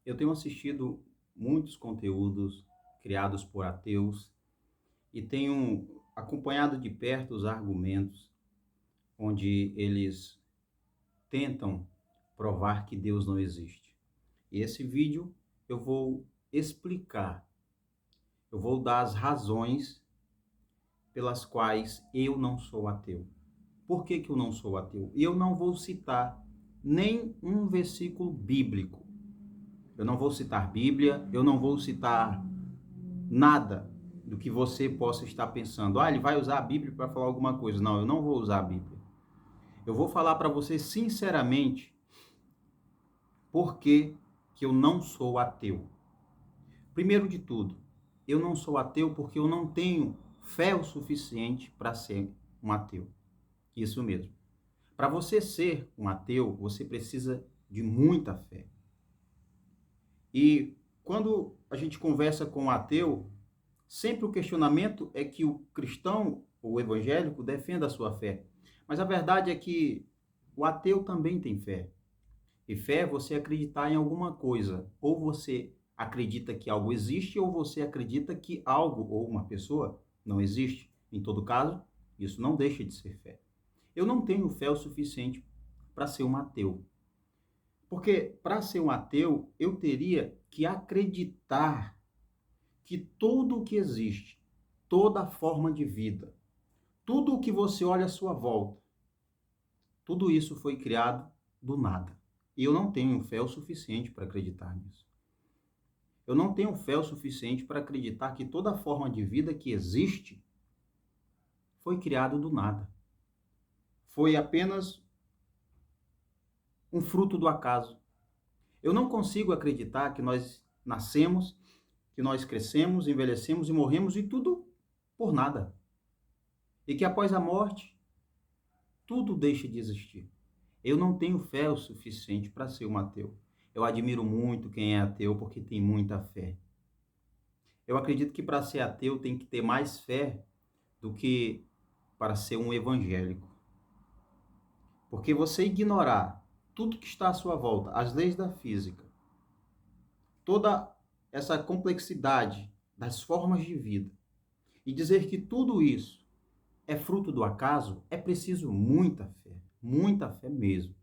Eu tenho assistido muitos conteúdos criados por ateus e tenho acompanhado de perto os argumentos onde eles tentam provar que Deus não existe. E esse vídeo eu vou explicar, eu vou dar as razões pelas quais eu não sou ateu. Por que que eu não sou ateu? E eu não vou citar nem um versículo bíblico. Eu não vou citar Bíblia, eu não vou citar nada do que você possa estar pensando. Ah, ele vai usar a Bíblia para falar alguma coisa. Não, eu não vou usar a Bíblia. Eu vou falar para você sinceramente por que que eu não sou ateu. Primeiro de tudo, eu não sou ateu porque eu não tenho fé o suficiente para ser um ateu. Isso mesmo. Para você ser um ateu, você precisa de muita fé. E quando a gente conversa com um ateu, sempre o questionamento é que o cristão, o evangélico, defenda a sua fé. Mas a verdade é que o ateu também tem fé. E fé é você acreditar em alguma coisa. Ou você acredita que algo existe, ou você acredita que algo ou uma pessoa não existe. Em todo caso, isso não deixa de ser fé. Eu não tenho fé o suficiente para ser um ateu. Porque para ser um ateu, eu teria que acreditar que tudo o que existe, toda forma de vida, tudo o que você olha à sua volta, tudo isso foi criado do nada. E eu não tenho fé o suficiente para acreditar nisso. Eu não tenho fé o suficiente para acreditar que toda forma de vida que existe foi criado do nada. Foi apenas um fruto do acaso. Eu não consigo acreditar que nós nascemos, que nós crescemos, envelhecemos e morremos e tudo por nada. E que após a morte, tudo deixa de existir. Eu não tenho fé o suficiente para ser um ateu. Eu admiro muito quem é ateu porque tem muita fé. Eu acredito que para ser ateu tem que ter mais fé do que para ser um evangélico. Porque você ignorar tudo que está à sua volta, as leis da física, toda essa complexidade das formas de vida, e dizer que tudo isso é fruto do acaso, é preciso muita fé mesmo.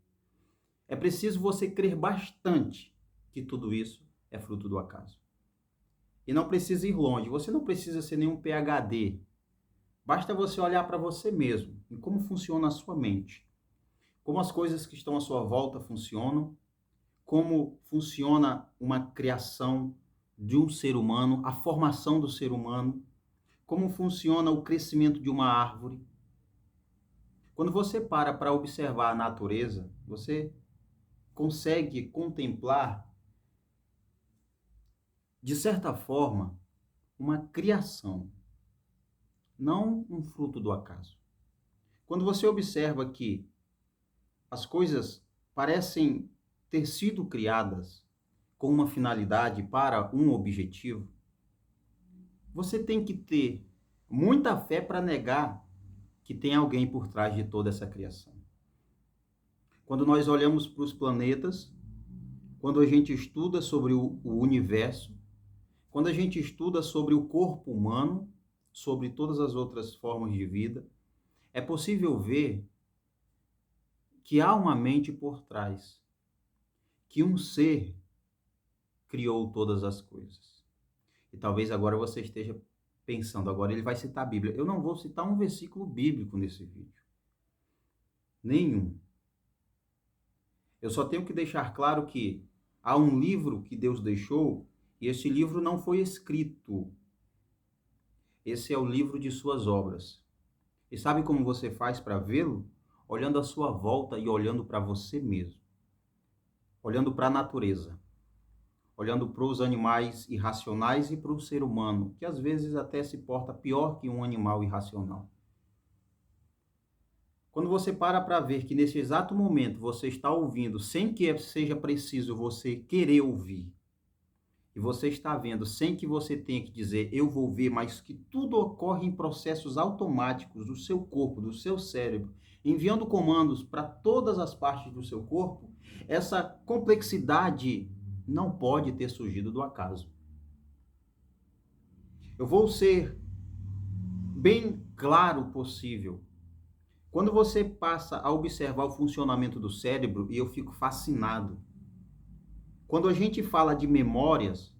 É preciso você crer bastante que tudo isso é fruto do acaso. E não precisa ir longe, você não precisa ser nenhum PhD. Basta você olhar para você mesmo, em como funciona a sua mente, como as coisas que estão à sua volta funcionam, como funciona uma criação de um ser humano, a formação do ser humano, como funciona o crescimento de uma árvore. Quando você para observar a natureza, você consegue contemplar, de certa forma, uma criação, não um fruto do acaso. Quando você observa que as coisas parecem ter sido criadas com uma finalidade para um objetivo, você tem que ter muita fé para negar que tem alguém por trás de toda essa criação. Quando nós olhamos para os planetas, quando a gente estuda sobre o universo, quando a gente estuda sobre o corpo humano, sobre todas as outras formas de vida, é possível ver que há uma mente por trás, que um ser criou todas as coisas. E talvez agora você esteja pensando, agora ele vai citar a Bíblia. Eu não vou citar um versículo bíblico nesse vídeo. Nenhum. Eu só tenho que deixar claro que há um livro que Deus deixou e esse livro não foi escrito. Esse é o livro de suas obras. E sabe como você faz para vê-lo? Olhando à sua volta e olhando para você mesmo. Olhando para a natureza. Olhando para os animais irracionais e para o ser humano, que às vezes até se porta pior que um animal irracional. Quando você para ver que nesse exato momento você está ouvindo sem que seja preciso você querer ouvir, e você está vendo sem que você tenha que dizer eu vou ver, mas que tudo ocorre em processos automáticos do seu corpo, do seu cérebro, enviando comandos para todas as partes do seu corpo, essa complexidade não pode ter surgido do acaso. Eu vou ser bem claro possível. Quando você passa a observar o funcionamento do cérebro, e eu fico fascinado. Quando a gente fala de memórias,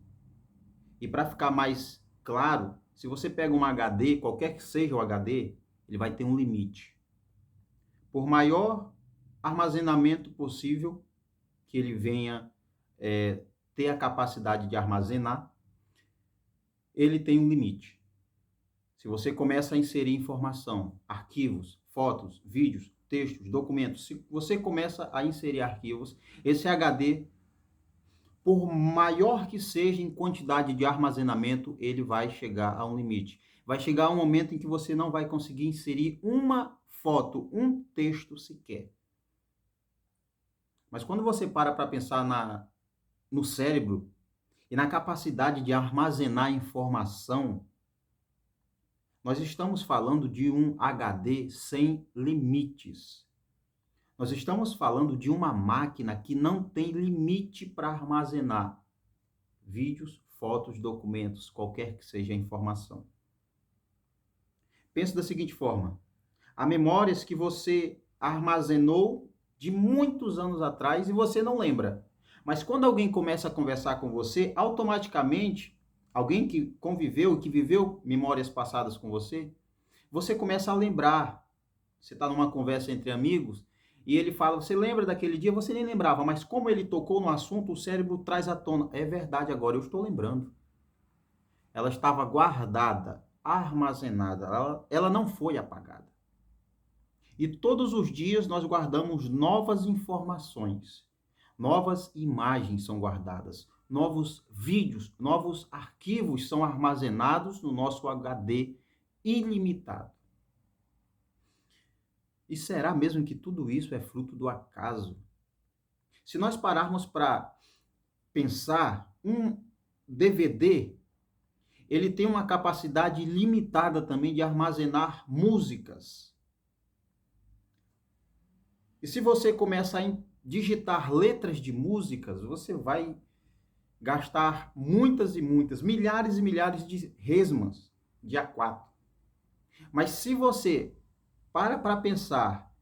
e para ficar mais claro, se você pega um HD, qualquer que seja o HD, ele vai ter um limite. Por maior armazenamento possível que ele venha ter a capacidade de armazenar, ele tem um limite. Se você começa a inserir informação, arquivos, fotos, vídeos, textos, documentos, se você começa a inserir arquivos, esse HD, por maior que seja em quantidade de armazenamento, ele vai chegar a um limite. Vai chegar um momento em que você não vai conseguir inserir uma foto, um texto sequer. Mas quando você para pensar no cérebro e na capacidade de armazenar informação, nós estamos falando de um HD sem limites. Nós estamos falando de uma máquina que não tem limite para armazenar vídeos, fotos, documentos, qualquer que seja a informação. Pense da seguinte forma: há memórias que você armazenou de muitos anos atrás e você não lembra. Mas quando alguém começa a conversar com você, automaticamente, alguém que conviveu, que viveu memórias passadas com você, você começa a lembrar. Você está numa conversa entre amigos e ele fala, você lembra daquele dia? Você nem lembrava, mas como ele tocou no assunto, o cérebro traz à tona. É verdade, agora eu estou lembrando. Ela estava guardada, armazenada, ela não foi apagada. E todos os dias nós guardamos novas informações, novas imagens são guardadas, novos vídeos, novos arquivos são armazenados no nosso HD ilimitado. E será mesmo que tudo isso é fruto do acaso? Se nós pararmos para pensar, um DVD, ele tem uma capacidade limitada também de armazenar músicas. E se você começa a digitar letras de músicas, você vai gastar muitas e muitas, milhares e milhares de resmas de A4. Mas se você para pensar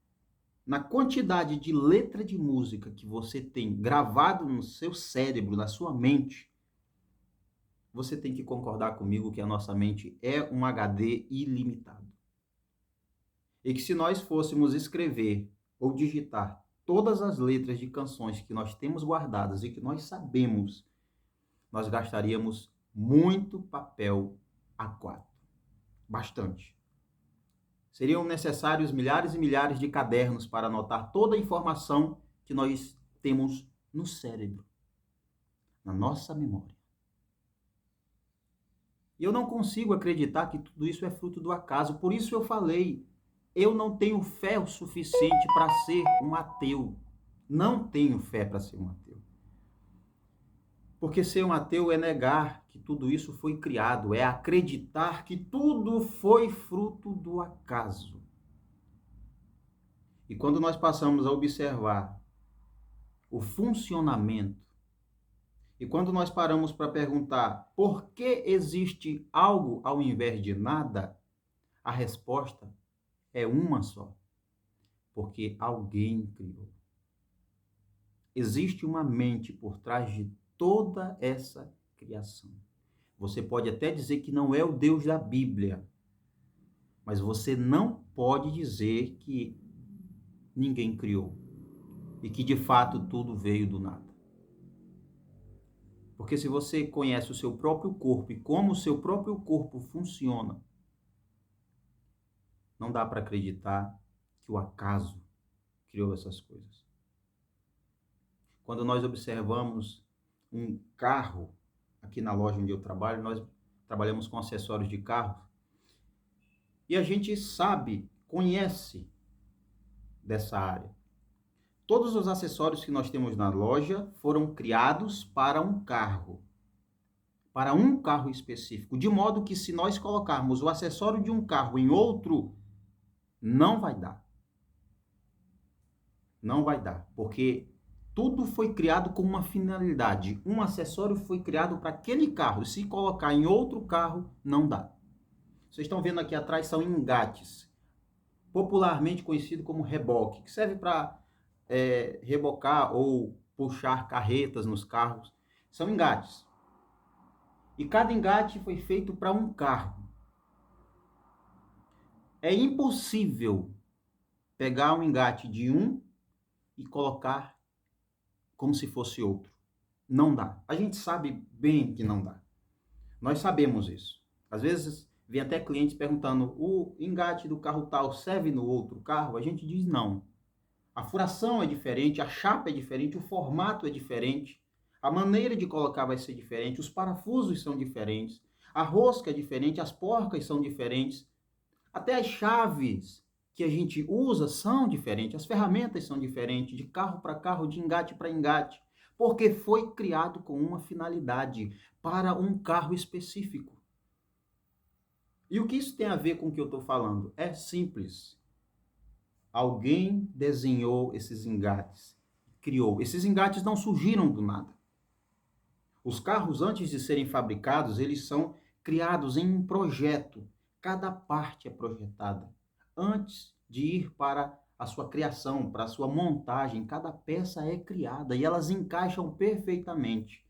na quantidade de letra de música que você tem gravado no seu cérebro, na sua mente, você tem que concordar comigo que a nossa mente é um HD ilimitado. E que se nós fôssemos escrever ou digitar todas as letras de canções que nós temos guardadas e que nós sabemos, nós gastaríamos muito papel A4. Bastante. Seriam necessários milhares e milhares de cadernos para anotar toda a informação que nós temos no cérebro, na nossa memória. E eu não consigo acreditar que tudo isso é fruto do acaso. Por isso eu falei, eu não tenho fé o suficiente para ser um ateu. Não tenho fé para ser um ateu. Porque ser um ateu é negar que tudo isso foi criado, é acreditar que tudo foi fruto do acaso. E quando nós passamos a observar o funcionamento, e quando nós paramos para perguntar por que existe algo ao invés de nada, a resposta é uma só: porque alguém criou. Existe uma mente por trás de toda essa criação. Você pode até dizer que não é o Deus da Bíblia, mas você não pode dizer que ninguém criou e que de fato tudo veio do nada. Porque se você conhece o seu próprio corpo e como o seu próprio corpo funciona, não dá para acreditar que o acaso criou essas coisas. Quando nós observamos um carro, aqui na loja onde eu trabalho, nós trabalhamos com acessórios de carro, e a gente sabe, conhece dessa área. Todos os acessórios que nós temos na loja foram criados para um carro específico, de modo que se nós colocarmos o acessório de um carro em outro, não vai dar. Não vai dar, porque Tudo foi criado com uma finalidade. Um acessório foi criado para aquele carro. Se colocar em outro carro, não dá. Vocês estão vendo aqui atrás são engates, popularmente conhecido como reboque, que serve para rebocar ou puxar carretas nos carros. São engates. E cada engate foi feito para um carro. É impossível pegar um engate de um e colocar como se fosse outro. Não dá. A gente sabe bem que não dá. Nós sabemos isso. Às vezes, vem até clientes perguntando, o engate do carro tal serve no outro carro? A gente diz não. A furação é diferente, a chapa é diferente, o formato é diferente, a maneira de colocar vai ser diferente, os parafusos são diferentes, a rosca é diferente, as porcas são diferentes, até as chaves que a gente usa são diferentes, as ferramentas são diferentes, de carro para carro, de engate para engate, porque foi criado com uma finalidade, para um carro específico. E o que isso tem a ver com o que eu estou falando? É simples. Alguém desenhou esses engates, criou. Esses engates não surgiram do nada. Os carros, antes de serem fabricados, eles são criados em um projeto. Cada parte é projetada. Antes de ir para a sua criação, para a sua montagem, cada peça é criada e elas encaixam perfeitamente.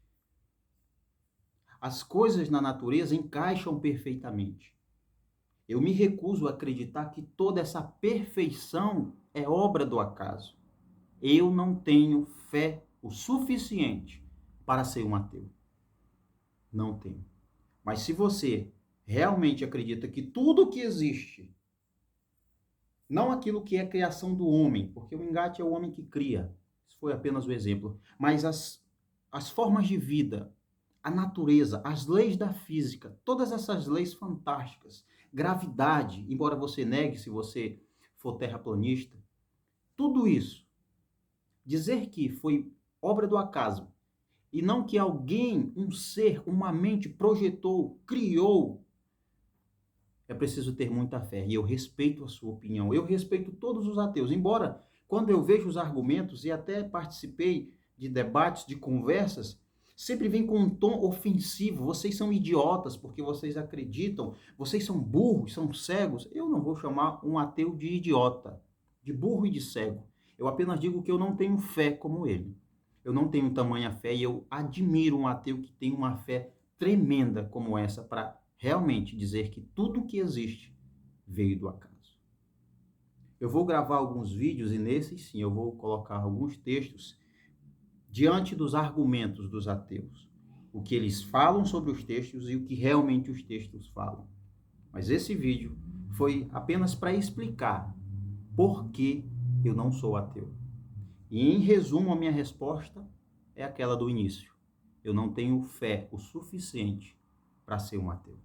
As coisas na natureza encaixam perfeitamente. Eu me recuso a acreditar que toda essa perfeição é obra do acaso. Eu não tenho fé o suficiente para ser um ateu. Não tenho. Mas se você realmente acredita que tudo que existe, não aquilo que é criação do homem, porque o engate é o homem que cria, isso foi apenas o exemplo, mas as formas de vida, a natureza, as leis da física, todas essas leis fantásticas, gravidade, embora você negue se você for terraplanista, tudo isso, dizer que foi obra do acaso e não que alguém, um ser, uma mente projetou, criou, é preciso ter muita fé. E eu respeito a sua opinião, eu respeito todos os ateus, embora quando eu vejo os argumentos e até participei de debates, de conversas, sempre vem com um tom ofensivo. Vocês são idiotas porque vocês acreditam, vocês são burros, são cegos. Eu não vou chamar um ateu de idiota, de burro e de cego. Eu apenas digo que eu não tenho fé como ele. Eu não tenho tamanha fé e eu admiro um ateu que tem uma fé tremenda como essa para realmente dizer que tudo que existe veio do acaso. Eu vou gravar alguns vídeos e nesses sim eu vou colocar alguns textos diante dos argumentos dos ateus, o que eles falam sobre os textos e o que realmente os textos falam. Mas esse vídeo foi apenas para explicar por que eu não sou ateu. E em resumo, a minha resposta é aquela do início. Eu não tenho fé o suficiente para ser um ateu.